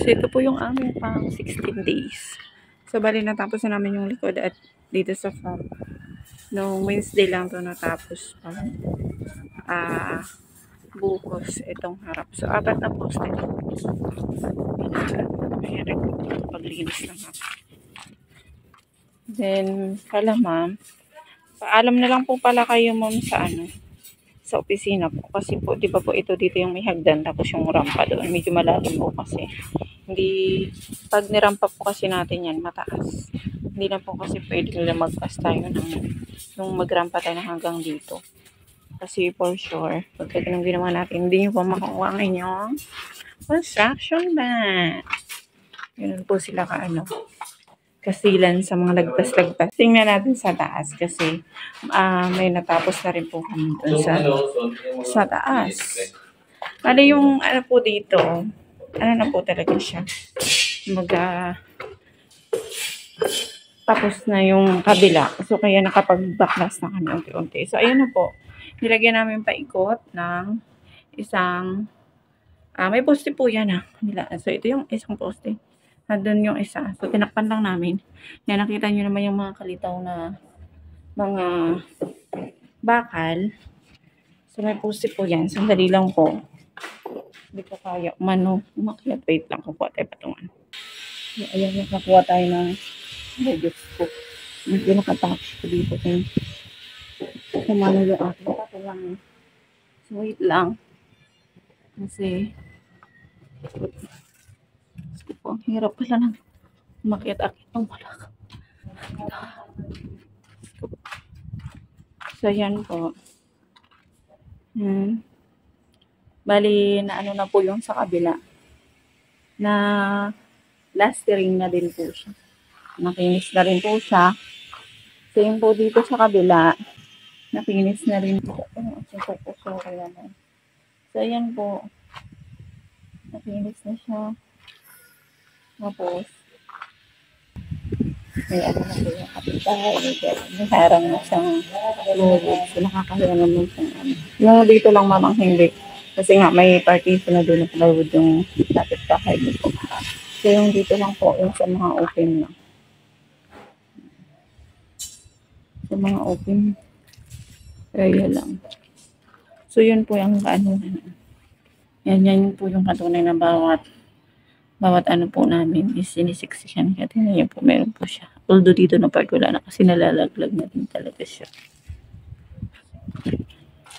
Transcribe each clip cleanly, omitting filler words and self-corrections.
So, ito po yung aming pang 16 days. So, bali natapos na namin yung likod at dito sa farm. Noong Wednesday lang to natapos pa. Buhos itong harap. So, 4 na poste. Ayan, paglinis lang ako. Then, pala ma'am, paalam na lang po pala kayo ma'am sa opisina po. Kasi po, di ba po ito dito yung may hagdan tapos yung rampa doon. Medyo malalim po kasi. Hindi, pag nirampa po kasi natin yan, mataas. Hindi na po kasi pwede nila mag-pass tayo nung magrampa tayo hanggang dito. Kasi for sure, pagka ganun ginawa natin, hindi nyo po makuha ang inyong construction ban. Ganun po sila kasilan sa mga lagpas-lagpas. Tingnan natin sa taas kasi may natapos na rin po kami doon sa taas. Bali yung po dito, na po talaga siya. Tapos na yung kabila. So kaya nakapag-backlash na kami unti-unti. So ayan na po. Nilagyan namin paikot ng isang may poste po yan So ito yung isang poste. Nandun yung isa. So, tinakpan lang namin. Yan, nakita nyo naman yung mga kalitaw na mga bakal. So, may poste po yan. Sandali lang po. Hindi ko kaya. Umakyat. Wait lang. Kukuha tayo patungan. So, ayan, nakakuha tayo ng Diyos po. Hindi nakatapos ko dito. Kumano yung aking patungan. So, wait lang. Kasi, ang hirap pala ng umakyat-akyat ng malaka. So, yan po. Bali, na po yung sa kabila. Na plastering na din po siya. Nakinis na rin po siya. Same po dito sa kabila. Nakinis na rin po. So, yan po. Nakinis na siya. Tapos, may na po yung kapitbahay. May harang na siyang lulog. So, nakakahiya naman siyang Yung dito lang mamang hindi. Kasi nga, may partition na doon na plywood yung kapitbahay dito. So, yung dito lang po, yung sa mga open lang. Sa mga open area lang. So, yun po yung yan po yung katunay na bawat po namin is sinisiksikan. Kaya tingnan niyo po, meron po siya. Although dito na part wala na kasi nalalaglag na din talaga siya.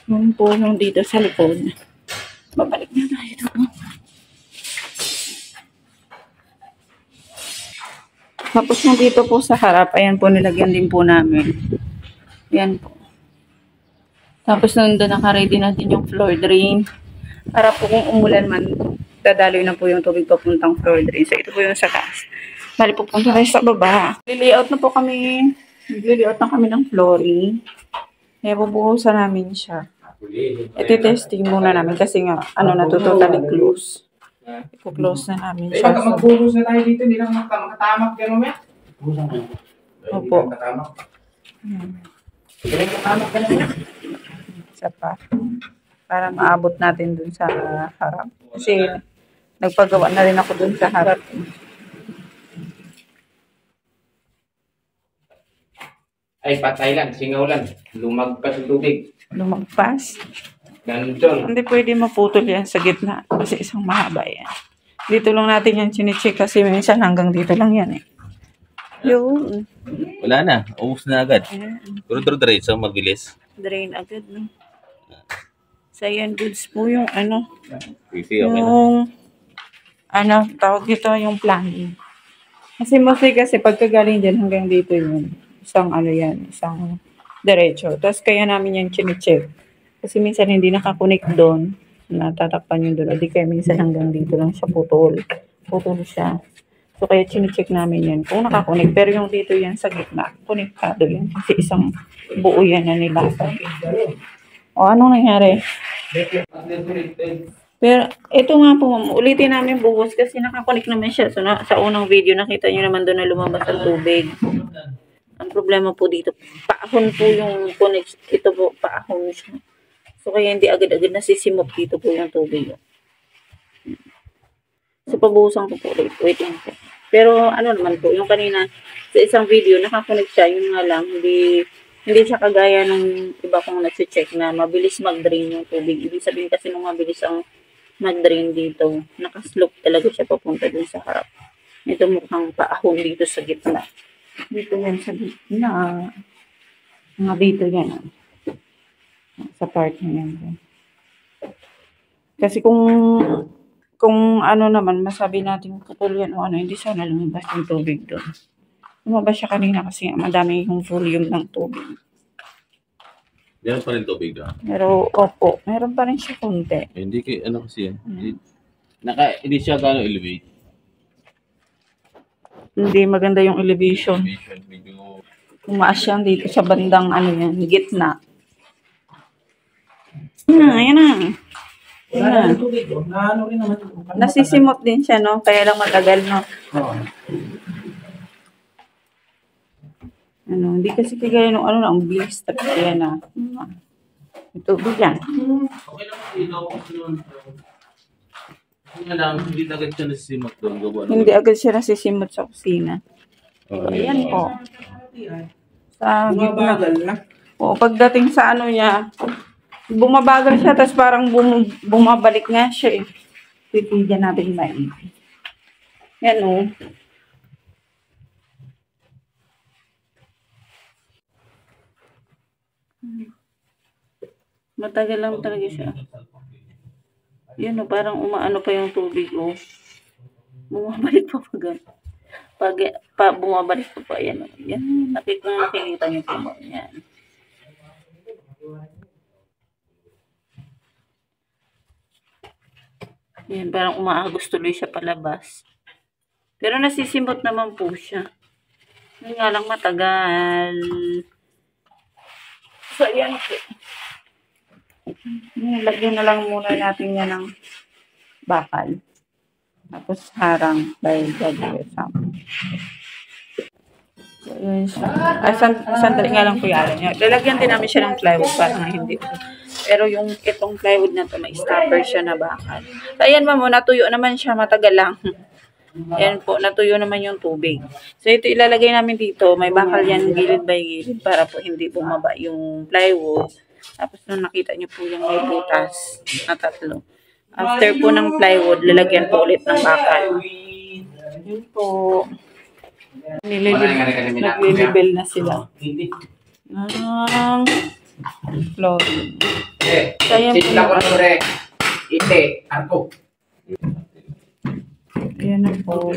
Yun po yung dito sa likod. Babalik na tayo doon. Tapos yung dito po sa harap, ayan po nilagyan din po namin. Ayan po. Tapos nandun naka-ready natin yung floor drain. Para po kung umulan man, dadaloy na po yung tubig papuntang floor drain. So, ito po yung sa taas. Bali, pupunta tayo sa baba. Layout na po kami. Nag-layout na kami ng flooring. Kaya bubuhusan namin siya. Ito-testing muna namin kasi nga, natutotally close. Ipo-close na namin siya. Mag-buhos na tayo dito, hindi lang makatamak gano'n yan. Opo. Isa pa. Para maabot natin dun sa harap. Kasi nagpagawa na rin ako dun sa harap. Ay, patay lang, singaw lang. Lumagpas ang tubig. Lumagpas? Ganun. Hindi pwede maputol yan sa gitna. Kasi isang mahaba yan. Dito lang natin yan chine-check kasi minsan hanggang dito lang yan Yun. Wala na. Ubus na agad. Pero diretso, mabilis. Drain agad, no? So, yan, goods po yung Easy, okay yung tawag dito yung planning. Kasi mostly kasi pagkagaling dyan hanggang dito yun. Isang isang diretso. Tapos kaya namin yan chine-check. Kasi minsan hindi nakakunik doon. Natatakpan yun doon. O di kaya minsan hanggang dito lang siya putol. Putol siya. So kaya chine-check namin yan. Kung nakakunik. Pero yung dito yan sa gitna. Konektado yan. Kasi isang buo yan na nila. O anong nangyari? Pero ito nga po, ulitin namin buhos kasi nakakunik naman siya. So sa unang video nakita nyo naman doon na lumabas ang tubig. Ang problema po dito, paahon po yung connect. Ito po, paahon siya. So kaya hindi agad-agad nasisimot dito po yung tubig. So, pabuhusan ko po ulit. Wait lang po. Pero, ano naman po, yung kanina, sa isang video, nakakonect siya. Yun nga lang, hindi siya kagaya ng iba kong nag-check na mabilis mag-drain yung tubig. Ibig sabihin kasi nung mabilis ang mag-drain dito, nakaslope talaga siya papunta dun sa harap. Ito mukhang paahon dito sa gitna. Dito yan sa gitna. Mga dito yan. Sa part na yan. Kasi kung ano naman, masabi natin putol yan o ano, hindi sana lumabas yung tubig doon. Lumabas siya kanina kasi madami yung volume ng tubig. Meron pa rin tubig na. Pero, opo, meron pa rin siya konti. Hindi kay ano kasi yan. Hindi siya gano'ng elevate. Hindi maganda yung elevation. Medyo... Umaas yan dito sa bandang ano yan, gitna. Ayan na. Wala na tubig. Ano rin naman. Nasisimot din siya, no? Kaya lang matagal, no? Oo. Ano, hindi kasi kagaya nung ano na, ang bilis talaga yan, na. Ito, bigyan. Okay lang dito. Hindi lang, hindi agad siya nasisimot doon. Hindi agad siya nasisimot sa kusina. So, ayan po. Sa gitna. O, pagdating sa ano niya, bumabagal siya, tapos parang bumabalik nga siya eh. Titigyan natin maigi. Yan o. Matagal lang talaga siya. Yan o, parang umaano pa yung tubig o. Bumabalik pa pag bumabalik pa yan o. Yan, nakikita niyo po ba? Yan. Yan, parang umaagos tuloy siya palabas. Pero nasisimot naman po siya. Yun nga lang matagal. So, yan po. Lagyan na lang muna natin yan ng bakal. Tapos harang by God. So, yun siya. Sandali nga lang po yan. Lalagyan din namin siya ng plywood para hindi po. Pero yung itong plywood na to, may stopper siya na bakal. So, ayan ma'am, natuyo naman siya, matagal lang. Ayan po, natuyo naman yung tubig. So, ito ilalagay namin dito. May bakal yan gilid by gilid para po hindi bumaba yung plywood. Tapos nung nakita nyo po yung may butas na tatlo. After po ng plywood, lalagyan po ulit ng bakal. Yun po. Naglilibel na sila. Ng flooring. Kaya po yung ayan na po.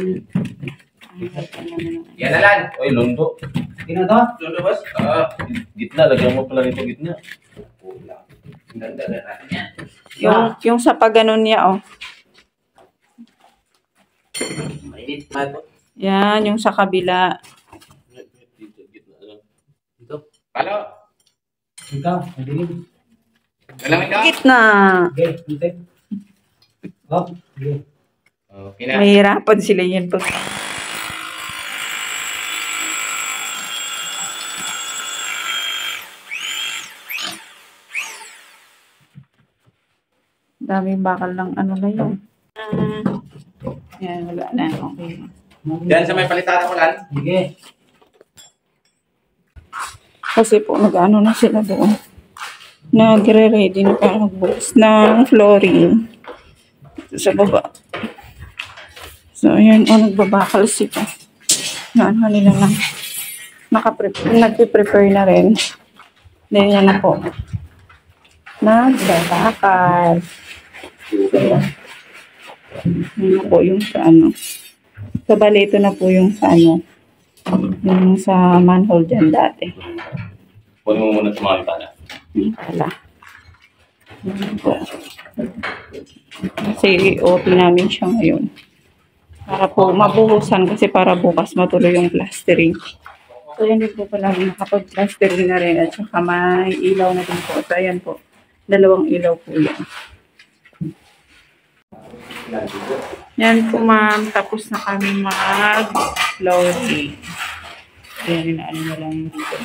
Yan na lang. Oy, londo. Londo, boss? Gitna, lagyan mo pala rito gitna. Ganda na natin yan. Yung sa pagganon niya, oh. Mainit pa ito. Yan, yung sa kabila. Dito, gitna lang. Dito. Palo. Ikaw, madilim. Alam ikaw? Gitna. Okay, okay. Oh, okay. Okay na. Mahirapan sila yan pag... Daming bakal ng ano na yun. Yan, wala na. Okay. Yan sa may palitan ko lang. Sige. Kasi po, nag-ano na sila doon. Nagre-ready na para magbukas ng flooring. Sa baba. So, ayan, nagbabakal sila. Naano nila na. Nagpe-prepare na rin. Then, yan na po. Nagbabakal. So, yun po yung sa ano. So, bali, ito na po yung sa ano. Yung sa manhole dyan dati. Kunin mo muna sa mga bintana. Wala. Kasi OT namin siya ngayon. Para po mabuhusan kasi para bukas matuloy yung plastering. So, yan din po pala. Nakapag-plastering na rin. At saka may ilaw na din po. So, ayan po. 2 ilaw po yan. Yan po ma'am. Tapos na kami mag-flooring. Ayan, inaano na lang dito.